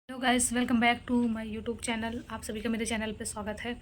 Hello guys, welcome back to my YouTube channel. आप सभी का मेरे चैनल पे स्वागत है।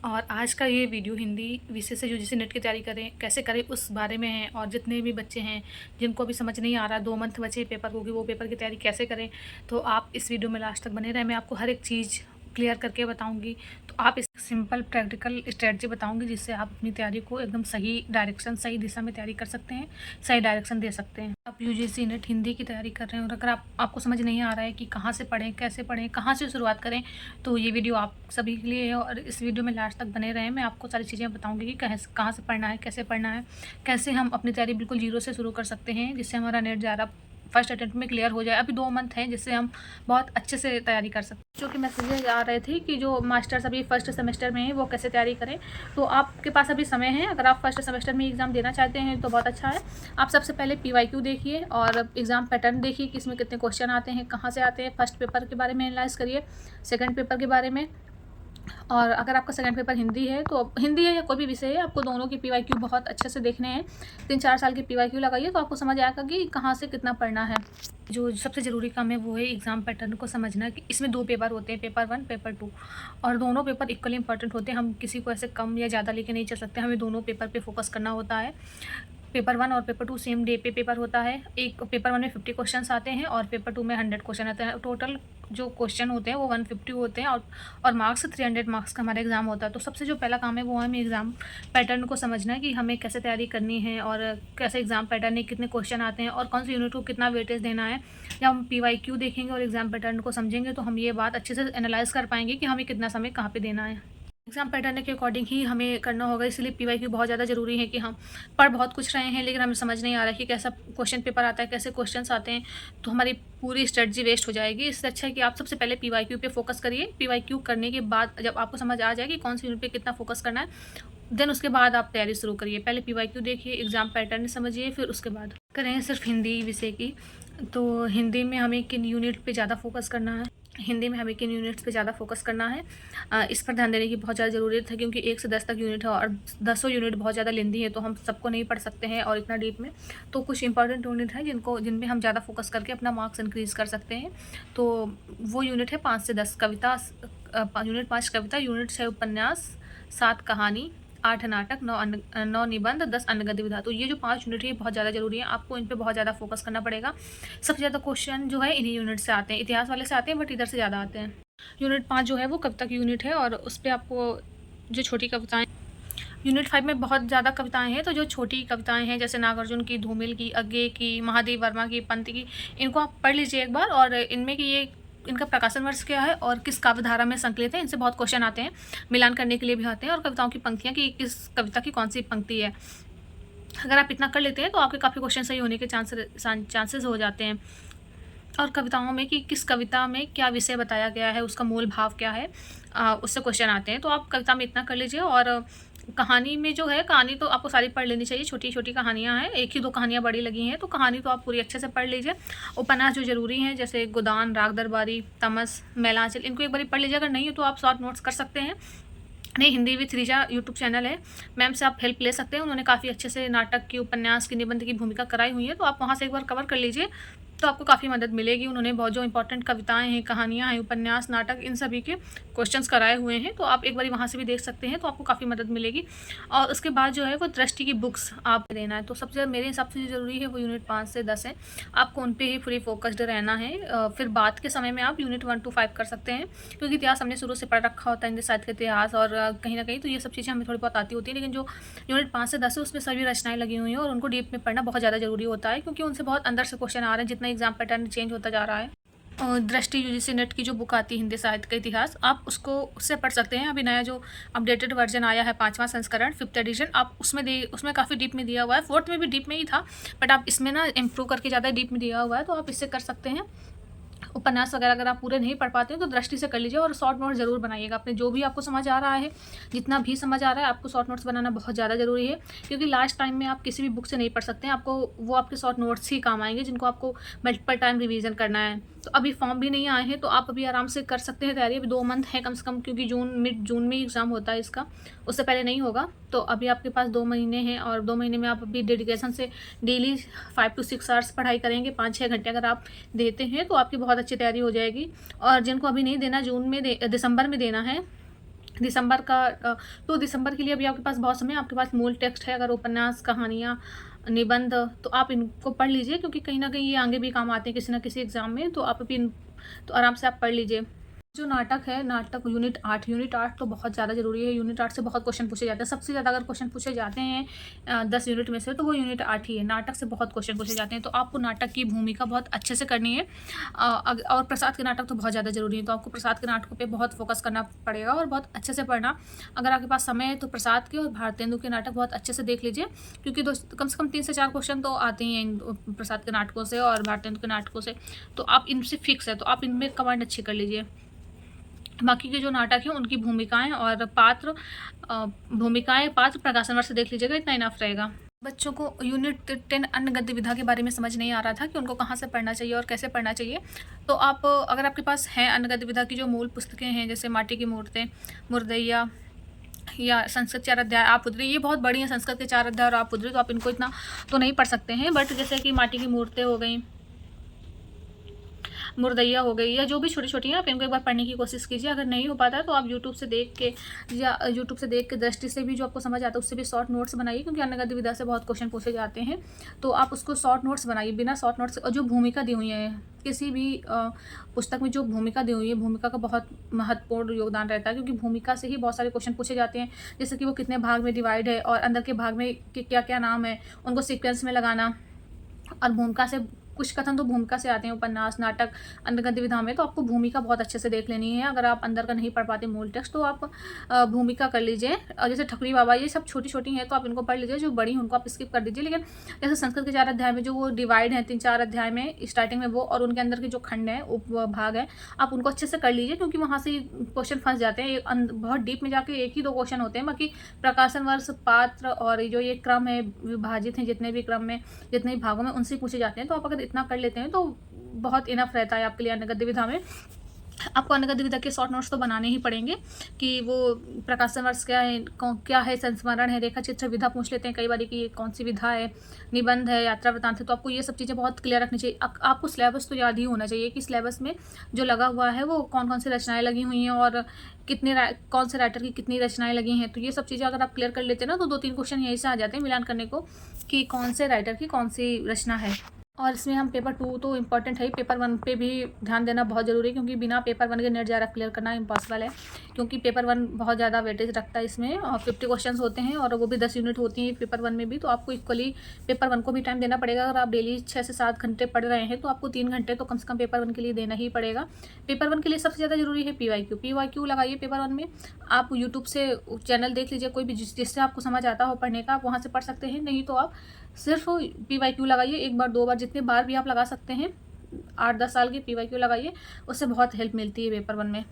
और आज का ये वीडियो हिंदी विषय से यूजीसी नेट की तैयारी कैसे करें उस बारे में है। और जितने भी बच्चे हैं जिनको भी समझ नहीं आ रहा, 2 मंथ बचे पेपर को कि वो पेपर की तैयारी कैसे करें, तो आप इस वीडियो में लास्ट तक बने रहें। मैं आपको हर एक चीज़ क्लियर करके बताऊंगी। तो आप इस सिंपल प्रैक्टिकल स्ट्रेटजी बताऊंगी जिससे आप अपनी तैयारी को एकदम सही डायरेक्शन, सही दिशा में तैयारी कर सकते हैं, सही डायरेक्शन दे सकते हैं। आप यूजीसी नेट हिंदी की तैयारी कर रहे हैं और अगर आपको समझ नहीं आ रहा है कि कहाँ से पढ़ें, कैसे पढ़ें, कहाँ से शुरुआत करें, तो ये वीडियो आप सभी के लिए है। और इस वीडियो में लास्ट तक बने रहें। मैं आपको सारी चीज़ें बताऊंगी कि कहाँ से पढ़ना है, कैसे पढ़ना है, कैसे हम अपनी तैयारी बिल्कुल जीरो से शुरू कर सकते हैं जिससे हमारा नेट ज़्यादा फर्स्ट अटेम्प्ट में क्लियर हो जाए। अभी 2 मंथ हैं जिससे हम बहुत अच्छे से तैयारी कर सकते हैं। जो कि मैसेजेज आ रहे थे कि जो मास्टर्स अभी फर्स्ट सेमेस्टर में है वो कैसे तैयारी करें, तो आपके पास अभी समय है। अगर आप फर्स्ट सेमेस्टर में एग्ज़ाम देना चाहते हैं तो बहुत अच्छा है। आप सबसे पहले PYQ देखिए और एग्ज़ाम पैटर्न देखिए कि इसमें कितने क्वेश्चन आते हैं, कहाँ से आते हैं। फर्स्ट पेपर के बारे में एनालाइज करिए, सेकंड पेपर के बारे में। और अगर आपका सेकंड पेपर हिंदी है तो हिंदी है या कोई भी विषय है, आपको दोनों की PYQ बहुत अच्छे से देखने हैं। 3-4 साल की PYQ लगाइए तो आपको समझ आएगा कि कहाँ से कितना पढ़ना है। जो सबसे ज़रूरी काम है वो है एग्ज़ाम पैटर्न को समझना कि इसमें 2 पेपर होते हैं, पेपर 1, पेपर 2, और दोनों पेपर इक्वली इंपॉर्टेंट होते हैं। हम किसी को ऐसे कम या ज़्यादा लेके नहीं चल सकते, हमें दोनों पेपर पे फोकस करना होता है। पेपर 1 और पेपर 2 सेम डे पे पेपर होता है। एक पेपर 1 में 50 क्वेश्चंस आते हैं और पेपर 2 में 100 क्वेश्चन आते हैं। टोटल जो क्वेश्चन होते हैं वो 150 होते हैं और मार्क्स 300 मार्क्स का हमारा एग्ज़ाम होता है। तो सबसे जो पहला काम है वो हमें एग्ज़ाम पैटर्न को समझना है कि हमें कैसे तैयारी करनी है और कैसे एग्ज़ाम पैटर्न में कितने क्वेश्चन आते हैं और कौन सी यूनिट को कितना वेटेज देना है। जब हम PYQ देखेंगे और एग्ज़ाम पैटर्न को समझेंगे तो हम ये बात अच्छे से एनालाइज़ कर पाएंगे कि हमें कितना समय कहाँ पे देना है। एग्ज़ाम पैटर्न के अकॉर्डिंग ही हमें करना होगा, इसलिए PYQ बहुत ज़्यादा ज़रूरी है। कि हम पढ़ बहुत कुछ रहे हैं लेकिन हमें समझ नहीं आ रहा है कि कैसा क्वेश्चन पेपर आता है, कैसे क्वेश्चंस आते हैं, तो हमारी पूरी स्ट्रेटजी वेस्ट हो जाएगी। इससे अच्छा है कि आप सबसे पहले PYQ पे फोकस करिए। PYQ करने के बाद जब आपको समझ आ जाए कि कौन सी यूनिट पे कितना फोकस करना है, देन उसके बाद आप तैयारी शुरू करिए। पहले PYQ देखिए, एग्ज़ाम पैटर्न समझिए, फिर उसके बाद करें सिर्फ हिंदी विषय की। तो हिंदी में हमें किन यूनिट पे ज़्यादा फोकस करना है, हिंदी में हमें किन यूनिट्स पे ज़्यादा फोकस करना है, इस पर ध्यान देने की बहुत ज़्यादा ज़रूरत है। क्योंकि 1 से 10 तक यूनिट है और 10 यूनिट बहुत ज़्यादा लेंदी है, तो हम सबको नहीं पढ़ सकते हैं और इतना डीप में। तो कुछ इंपॉर्टेंट यूनिट हैं जिनमें हम ज़्यादा फोकस करके अपना मार्क्स इंक्रीज़ कर सकते हैं। तो वो यूनिट है 5 से 10 कविता, यूनिट 5 कविता, यूनिट 6 उपन्यास, 7 कहानी, 8 नाटक, 9 निबंध, 10 अन्य गतिविधियाँ। तो ये जो 5 यूनिट है ये बहुत ज़्यादा ज़रूरी है, आपको इन पे बहुत ज़्यादा फोकस करना पड़ेगा। सबसे ज़्यादा क्वेश्चन जो है इन्हीं यूनिट से आते हैं, इतिहास वाले से आते हैं बट इधर से ज़्यादा आते हैं। यूनिट 5 जो है वो कविता की यूनिट है और उस पर आपको जो छोटी कविताएँ, यूनिट 5 में बहुत ज़्यादा कविताएँ हैं, तो जो छोटी कविताएँ हैं जैसे नागार्जुन की, धूमिल की, अज्ञे की, महादेव वर्मा की, पंत की, इनको आप पढ़ लीजिए एक बार। और इनमें कि ये इनका प्रकाशन वर्ष क्या है और किस काव्य धारा में संकलित है, इनसे बहुत क्वेश्चन आते हैं। मिलान करने के लिए भी आते हैं, और कविताओं की पंक्तियाँ कि किस कविता की कौन सी पंक्ति है। अगर आप इतना कर लेते हैं तो आपके काफ़ी क्वेश्चन सही होने के चांसेस हो जाते हैं। और कविताओं में कि किस कविता में क्या विषय बताया गया है, उसका मूल भाव क्या है, उससे क्वेश्चन आते हैं। तो आप कविता में इतना कर लीजिए। और कहानी में जो है, कहानी तो आपको सारी पढ़ लेनी चाहिए। छोटी छोटी कहानियाँ हैं, 1 ही 2 कहानियाँ बड़ी लगी हैं, तो कहानी तो आप पूरी अच्छे से पढ़ लीजिए। उपन्यास जो ज़रूरी हैं जैसे गोदान, राग दरबारी, तमस, मैलांचल, इनको एक बार पढ़ लीजिए। अगर नहीं हो तो आप शॉर्ट नोट्स कर सकते हैं। नहीं, Hindi with Riza YouTube channel है, मैम से आप हेल्प ले सकते हैं। उन्होंने काफ़ी अच्छे से नाटक की, उपन्यास की, निबंध की भूमिका कराई हुई है, तो आप वहाँ से एक बार कवर कर लीजिए तो आपको काफ़ी मदद मिलेगी। उन्होंने बहुत जो इंपॉर्टेंट कविताएं हैं, कहानियां हैं, उपन्यास, नाटक, इन सभी के क्वेश्चंस कराए हुए हैं, तो आप एक बार वहाँ से भी देख सकते हैं, तो आपको काफ़ी मदद मिलेगी। और उसके बाद जो है वो दृष्टि की बुक्स आप देना है। तो सबसे ज़्यादा मेरे हिसाब से जो ज़रूरी है वो यूनिट 5 से 10 है, आपको उन पर ही पूरी फोकस्ड रहना है। फिर बाद के समय में आप यूनिट 1 to 5 कर सकते हैं, क्योंकि इतिहास हमने शुरू से पढ़ रखा होता है, हिंदी साहित्य का इतिहास, और कहीं ना कहीं तो ये सब चीज़ें हमें थोड़ी बहुत आती होती है। लेकिन जो यूनिट 5 से 10 है उसमें सभी रचनाएं लगी हुई हैं और उनको डीप में पढ़ना बहुत ज़्यादा ज़रूरी होता है, क्योंकि उनसे बहुत अंदर से क्वेश्चन आ रहे हैं जितना एग्जाम पैटर्न चेंज होता जा रहा है। और दृष्टि यूजीसी नेट की जो बुक आती है हिंदी साहित्य का इतिहास, आप उससे पढ़ सकते हैं। अभी नया जो अपडेटेड वर्जन आया है, 5वां संस्करण, 5th एडिशन, आप उसमें काफ़ी डीप में दिया हुआ है। 4th में भी डीप में ही था, बट आप इसमें ना इम्प्रूव करके ज़्यादा डीप में दिया हुआ है, तो आप इससे कर सकते हैं। उपन्यास वगैरह अगर आप पूरे नहीं पढ़ पाते हैं तो दृष्टि से कर लीजिए। और शॉर्ट नोट्स ज़रूर बनाइएगा अपने, जो भी आपको समझ आ रहा है, जितना भी समझ आ रहा है, आपको शॉर्ट नोट्स बनाना बहुत ज़्यादा ज़रूरी है। क्योंकि लास्ट टाइम में आप किसी भी बुक से नहीं पढ़ सकते हैं, आपको वो आपके शॉर्ट नोट्स ही काम आएंगे जिनको आपको मल्टीपल टाइम रिवीजन करना है। तो अभी फॉर्म भी नहीं आए हैं, तो आप अभी आराम से कर सकते हैं तैयारी। अभी 2 मंथ है कम से कम, क्योंकि मिड जून में ही एग्ज़ाम होता है इसका, उससे पहले नहीं होगा। तो अभी आपके पास 2 महीने हैं, और 2 महीने में आप अभी डेडिकेशन से डेली 5 to 6 आवर्स पढ़ाई करेंगे, 5-6 घंटे अगर आप देते हैं तो आपकी बहुत अच्छी तैयारी हो जाएगी। और जिनको अभी नहीं देना, दिसंबर में देना है, दिसंबर का तो दिसंबर के लिए अभी आपके पास बहुत समय है। आपके पास मूल टेक्स्ट है, अगर उपन्यास, कहानियाँ, निबंध, तो आप इनको पढ़ लीजिए, क्योंकि कहीं न कहीं ये आगे भी काम आते हैं किसी न किसी एग्ज़ाम में। तो आप अभी तो आराम से आप पढ़ लीजिए। जो नाटक है, नाटक यूनिट 8 तो बहुत ज़्यादा ज़रूरी है। यूनिट 8 से बहुत क्वेश्चन पूछे जाते हैं। सबसे ज़्यादा अगर क्वेश्चन पूछे जाते हैं 10 यूनिट में से, तो वो यूनिट 8 ही है। नाटक से बहुत क्वेश्चन पूछे जाते हैं, तो आपको नाटक की भूमिका बहुत अच्छे से करनी है। और प्रसाद के नाटक तो बहुत ज़्यादा ज़रूरी है, तो आपको प्रसाद के नाटकों पर बहुत फोकस करना पड़ेगा और बहुत अच्छे से पढ़ना। अगर आपके पास समय है तो प्रसाद के और भारतेंदु के नाटक बहुत अच्छे से देख लीजिए, क्योंकि कम से कम 3 से 4 क्वेश्चन तो आते ही हैं इन प्रसाद के नाटकों से और भारतेंदु के नाटकों से। तो आप इनसे फिक्स है, तो आप इनमें कमांड अच्छी कर लीजिए। बाकी के जो नाटक हैं उनकी भूमिकाएँ और पात्र प्रकाशन वर्ष देख लीजिएगा, इतना इनफ रहेगा। बच्चों को यूनिट 10 अन्य गद्य विधा के बारे में समझ नहीं आ रहा था कि उनको कहाँ से पढ़ना चाहिए और कैसे पढ़ना चाहिए, तो आप अगर आपके पास हैं अन्य गद्य विधा की जो मूल पुस्तकें हैं, जैसे माटी की मूर्तें, मुर्दैया, या संस्कृत 4 अध्याय, आप उधरी, ये बहुत बड़ी हैं संस्कृत के 4 अध्याय और आप उधरी, तो आप इनको इतना तो नहीं पढ़ सकते हैं। बट जैसे कि माटी की मूर्तें हो गई, मुर्दैया हो गई, या जो भी छोटी-छोटी हैं, आप इनको एक बार पढ़ने की कोशिश कीजिए। अगर नहीं हो पाता है तो आप यूट्यूब से देख के, या यूट्यूब से देख के दृष्टि से भी जो आपको समझ आता है उससे भी शॉर्ट नोट्स बनाइए, क्योंकि अन्य गद्य विधा से बहुत क्वेश्चन पूछे जाते हैं। तो आप उसको शॉर्ट नोट्स बनाइए, बिना शॉर्ट नोट्स और जो भूमिका दी हुई है किसी भी पुस्तक में, जो भूमिका दी हुई है, भूमिका का बहुत महत्वपूर्ण योगदान रहता है, क्योंकि भूमिका से ही बहुत सारे क्वेश्चन पूछे जाते हैं। जैसे कि वो कितने भाग में डिवाइड है और अंदर के भाग में क्या-क्या नाम है, उनको सीक्वेंस में लगाना। और भूमिका से कुछ कथन तो भूमिका से आते हैं, उपन्यास, नाटक, अन्य गद्य विधा में, तो आपको भूमिका बहुत अच्छे से देख लेनी है। अगर आप अंदर का नहीं पढ़ पाते मूल टेक्स्ट, तो आप भूमिका कर लीजिए। और जैसे ठकुरी बाबा, ये सब छोटी-छोटी हैं, तो आप इनको पढ़ लीजिए। जो बड़ी हैं उनको आप स्किप कर दीजिए। लेकिन जैसे संस्कृत के 4 अध्याय में जो वो डिवाइड हैं 3-4 अध्याय में स्टार्टिंग में वो, और उनके अंदर के जो खंड हैं, उपभाग हैं, आप उनको अच्छे से कर लीजिए, क्योंकि वहाँ से क्वेश्चन फँस जाते हैं। बहुत डीप में जाके 1 ही 2 क्वेश्चन होते हैं। बाकी प्रकाशन वर्ष, पात्र और जो ये क्रम है, विभाजित हैं जितने भी क्रम में, जितने भी भागों में, उनसे पूछे जाते हैं। तो आप अगर इतना कर लेते हैं तो बहुत इनफ रहता है आपके लिए अन्य गद्य विधा में। आपको अन्य गद्य विधा के शॉर्ट नोट्स तो बनाने ही पड़ेंगे, कि वो प्रकाशन वर्ष क्या है, संस्मरण है, रेखा चित्र विधा पूछ लेते हैं कई बार कि ये कौन सी विधा है, निबंध है, यात्रा वृत्तांत है। तो आपको ये सब चीज़ें बहुत क्लियर रखनी चाहिए। आपको सिलेबस तो याद ही होना चाहिए कि सिलेबस में जो लगा हुआ है वो कौन कौन सी रचनाएँ लगी हुई हैं, और कौन से राइटर की कितनी रचनाएँ लगी हैं। तो ये सब चीज़ें अगर आप क्लियर कर लेते हैं ना, तो 2-3 क्वेश्चन यहीं से आ जाते हैं मिलान करने को, कि कौन से राइटर की कौन सी रचना है। और इसमें हम पेपर 2 तो इम्पॉर्टेंट है ही, पेपर 1 पे भी ध्यान देना बहुत ज़रूरी है, क्योंकि बिना पेपर 1 के नेट ज़्यादा क्लियर करना इम्पॉसिबल है, क्योंकि पेपर 1 बहुत ज़्यादा वेटेज रखता है इसमें, और 50 क्वेश्चंस होते हैं, और वो भी 10 यूनिट होती हैं पेपर 1 में भी। तो आपको इक्वली पेपर 1 को भी टाइम देना पड़ेगा। अगर आप डेली 6 से 7 घंटे पढ़ रहे हैं, तो आपको 3 घंटे तो कम से कम पेपर 1 के लिए देना ही पड़ेगा। पेपर 1 के लिए सबसे ज़्यादा ज़रूरी है PYQ लगाइए पेपर 1 में। आप यूट्यूब से चैनल देख लीजिए, कोई भी जिससे आपको समझ आता हो पढ़ने का, आप वहाँ से पढ़ सकते हैं। नहीं तो आप सिर्फ PYQ लगाइए, 1 बार 2 बार, जितने बार भी आप लगा सकते हैं। 8-10 साल की PYQ लगाइए, उससे बहुत हेल्प मिलती है पेपर 1 में।